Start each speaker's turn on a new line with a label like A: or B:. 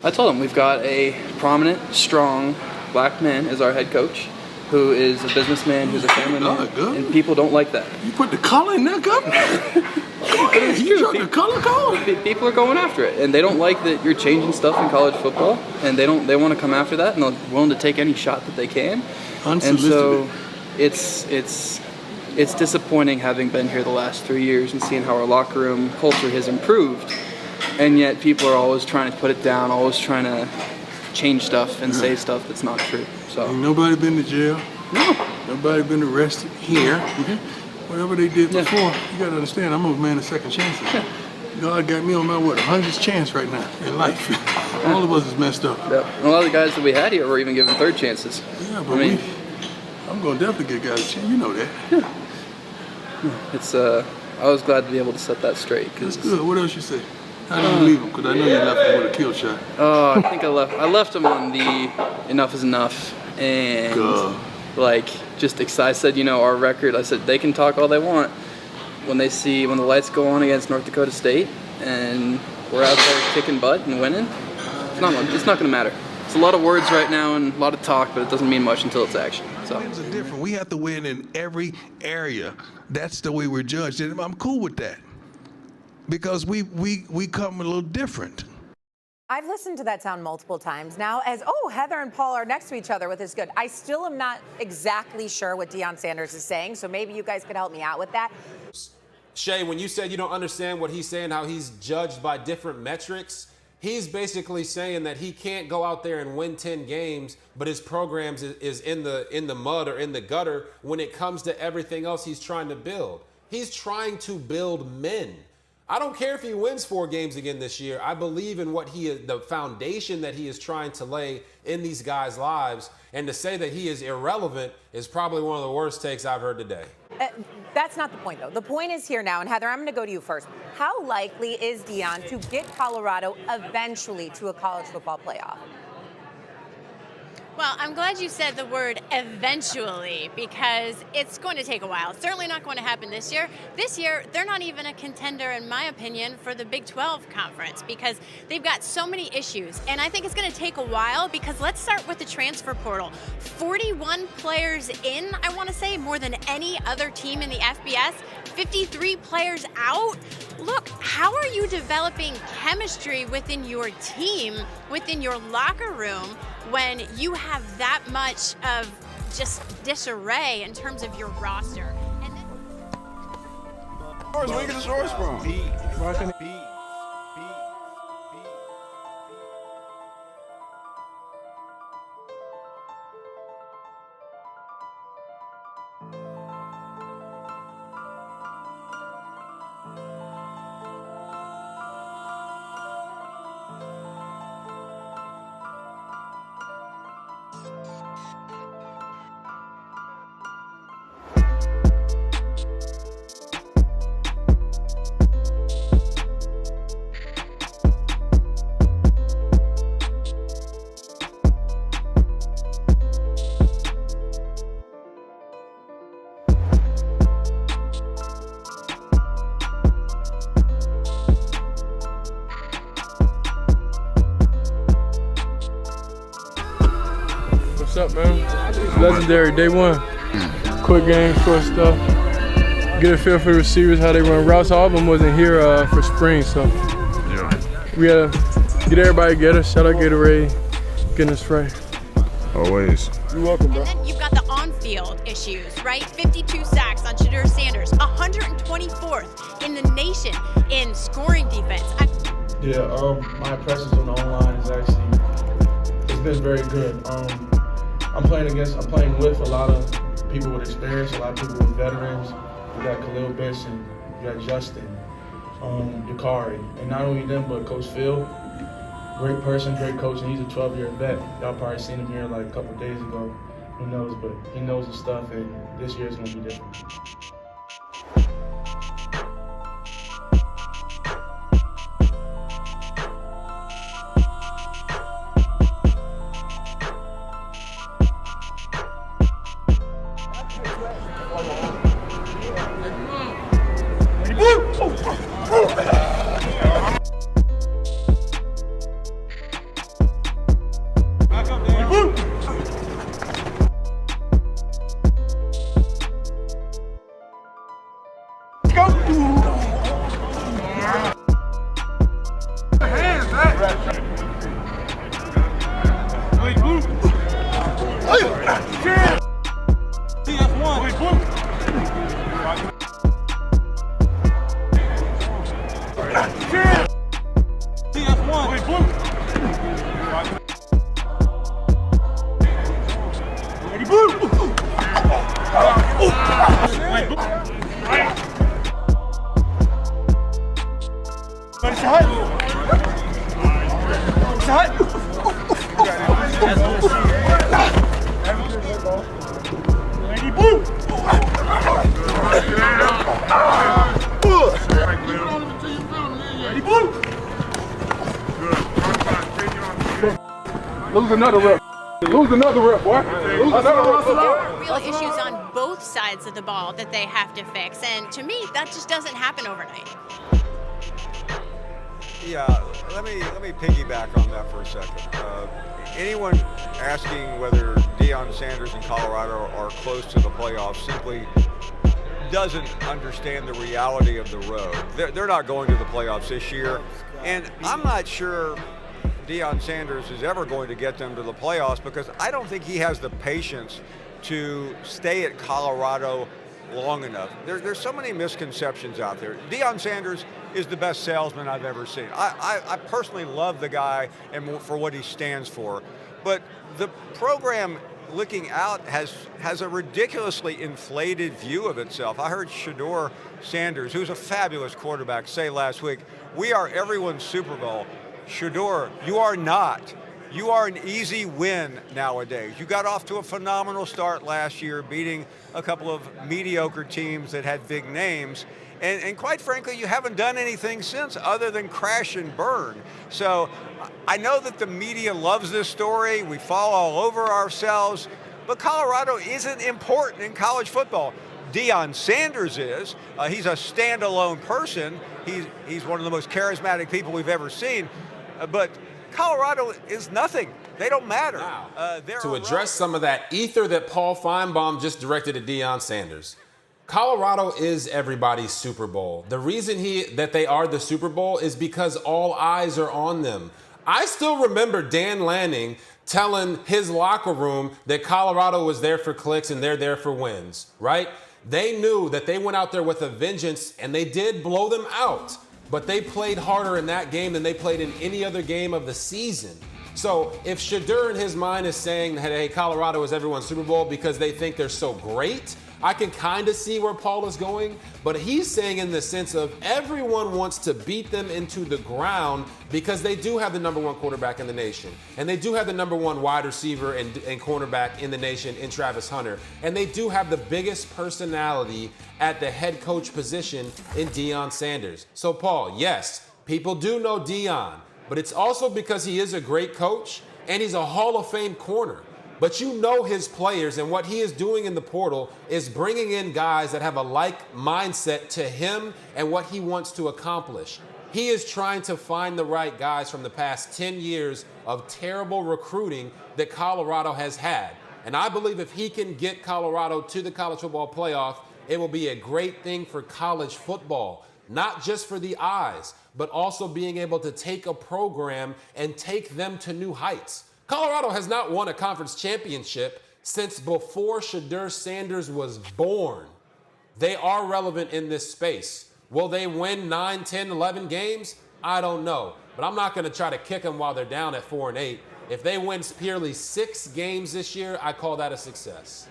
A: I told him we've got a prominent, strong black man as our head coach who is a businessman, who's a family man, and people don't like that.
B: You put the color in there, Governor? You dropped the color code?
A: People are going after it, and they don't like that you're changing stuff in college football, and they want to come after that, and they're willing to take any shot that they can. And so it's disappointing having been here the last 3 years and seeing how our locker room culture has improved. And yet people are always trying to put it down, always trying to change stuff and say stuff that's not true. So
B: ain't nobody been to jail.
A: No.
B: Nobody been arrested here. Whatever they did before, you gotta understand, I'm a man of second chances. God got me on my 100th chance right now in life. All of us is messed up.
A: And a lot of the guys that we had here were even given third chances.
B: Yeah, but I'm gonna definitely get guys a chance. You know that.
A: It's I was glad to be able to set that straight.
B: That's good. What else you say? How did you leave him? Because I know you left him with a kill shot.
A: Oh, I think I left him on the enough is enough, and just excited. I said, our record. I said they can talk all they want when the lights go on against North Dakota State, and we're out there kicking butt and winning. It's not going to matter. It's a lot of words right now and a lot of talk, but it doesn't mean much until it's action. So
C: wins are different. We have to win in every area. That's the way we're judged, and I'm cool with that. Because we come a little different.
D: I've listened to that sound multiple times now as, Heather and Paul are next to each other with this good. I still am not exactly sure what Deion Sanders is saying, so maybe you guys could help me out with that.
E: Shay, when you said you don't understand what he's saying, how he's judged by different metrics, he's basically saying that he can't go out there and win 10 games, but his programs is in the mud or in the gutter when it comes to everything else he's trying to build. He's trying to build men. I don't care if he wins 4 games again this year. I believe in the foundation that he is trying to lay in these guys' lives. And to say that he is irrelevant is probably one of the worst takes I've heard today.
D: That's not the point, though. The point is here now. And Heather, I'm going to go to you first. How likely is Deion to get Colorado eventually to a college football playoff?
F: Well, I'm glad you said the word eventually, because it's going to take a while. It's certainly not going to happen this year. This year, they're not even a contender, in my opinion, for the Big 12 conference because they've got so many issues. And I think it's going to take a while because let's start with the transfer portal. 41 players in, I want to say, more than any other team in the FBS. 53 players out. Look, how are you developing chemistry within your team, within your locker room, when you have that much of just disarray in terms of your roster? And then
G: Where you get the source from?
H: What's up, man? Legendary, day one. Quick game, short stuff. Get a feel for the receivers, how they run routes. All of them wasn't here for spring, so we had to get everybody together. Shout out Gatorade, getting us right.
G: Always.
H: You're welcome, bro.
F: And then you've got the on-field issues, right? 52 sacks on Shadur Sanders, 124th in the nation in scoring defense.
I: My impressions on the O-line is it's been very good. I'm playing with a lot of people with experience, a lot of people with veterans. We got Khalil Benson, we got Justin, Yakari, and not only them, but Coach Phil. Great person, great coach, and he's a 12-year vet. Y'all probably seen him here like a couple days ago. Who knows, but he knows his stuff, and this year is going to be different.
H: Lose another rep. Lose another rep, boy. Lose another rep.
F: There are real issues on both sides of the ball that they have to fix. And to me, that just doesn't happen overnight.
J: Yeah, let me piggyback on that for a second. Anyone asking whether Deion Sanders and Colorado are close to the playoffs simply doesn't understand the reality of the road. They're not going to the playoffs this year, and I'm not sure Deion Sanders is ever going to get them to the playoffs because I don't think he has the patience to stay at Colorado long enough. There's so many misconceptions out there. Deion Sanders is the best salesman I've ever seen. I personally love the guy and for what he stands for, but the program looking out has a ridiculously inflated view of itself. I heard Shedeur Sanders, who's a fabulous quarterback, say last week, "We are everyone's Super Bowl." Shedeur, you are not. You are an easy win nowadays. You got off to a phenomenal start last year, beating a couple of mediocre teams that had big names. And quite frankly, you haven't done anything since other than crash and burn. So I know that the media loves this story. We fall all over ourselves. But Colorado isn't important in college football. Deion Sanders is. He's a standalone person. He's one of the most charismatic people we've ever seen. But Colorado is nothing. They don't matter.
E: Now, to address some of that ether that Paul Feinbaum just directed at Deion Sanders, Colorado is everybody's Super Bowl. The reason that they are the Super Bowl is because all eyes are on them. I still remember Dan Lanning telling his locker room that Colorado was there for clicks and they're there for wins, right? They knew that they went out there with a vengeance and they did blow them out. But they played harder in that game than they played in any other game of the season. So if Shedeur in his mind is saying that, hey, Colorado is everyone's Super Bowl because they think they're so great, I can kind of see where Paul is going. But he's saying in the sense of everyone wants to beat them into the ground because they do have the number one quarterback in the nation. And they do have the number one wide receiver and cornerback in the nation in Travis Hunter. And they do have the biggest personality at the head coach position in Deion Sanders. So Paul, yes, people do know Deion, but it's also because he is a great coach and he's a Hall of Fame corner. But you know his players, and what he is doing in the portal is bringing in guys that have a like mindset to him and what he wants to accomplish. He is trying to find the right guys from the past 10 years of terrible recruiting that Colorado has had. And I believe if he can get Colorado to the college football playoff, it will be a great thing for college football, not just for the eyes, but also being able to take a program and take them to new heights. Colorado has not won a conference championship since before Shedeur Sanders was born. They are relevant in this space. Will they win 9, 10, 11 games? I don't know. But I'm not going to try to kick them while they're down at 4-8. If they win purely 6 games this year, I call that a success.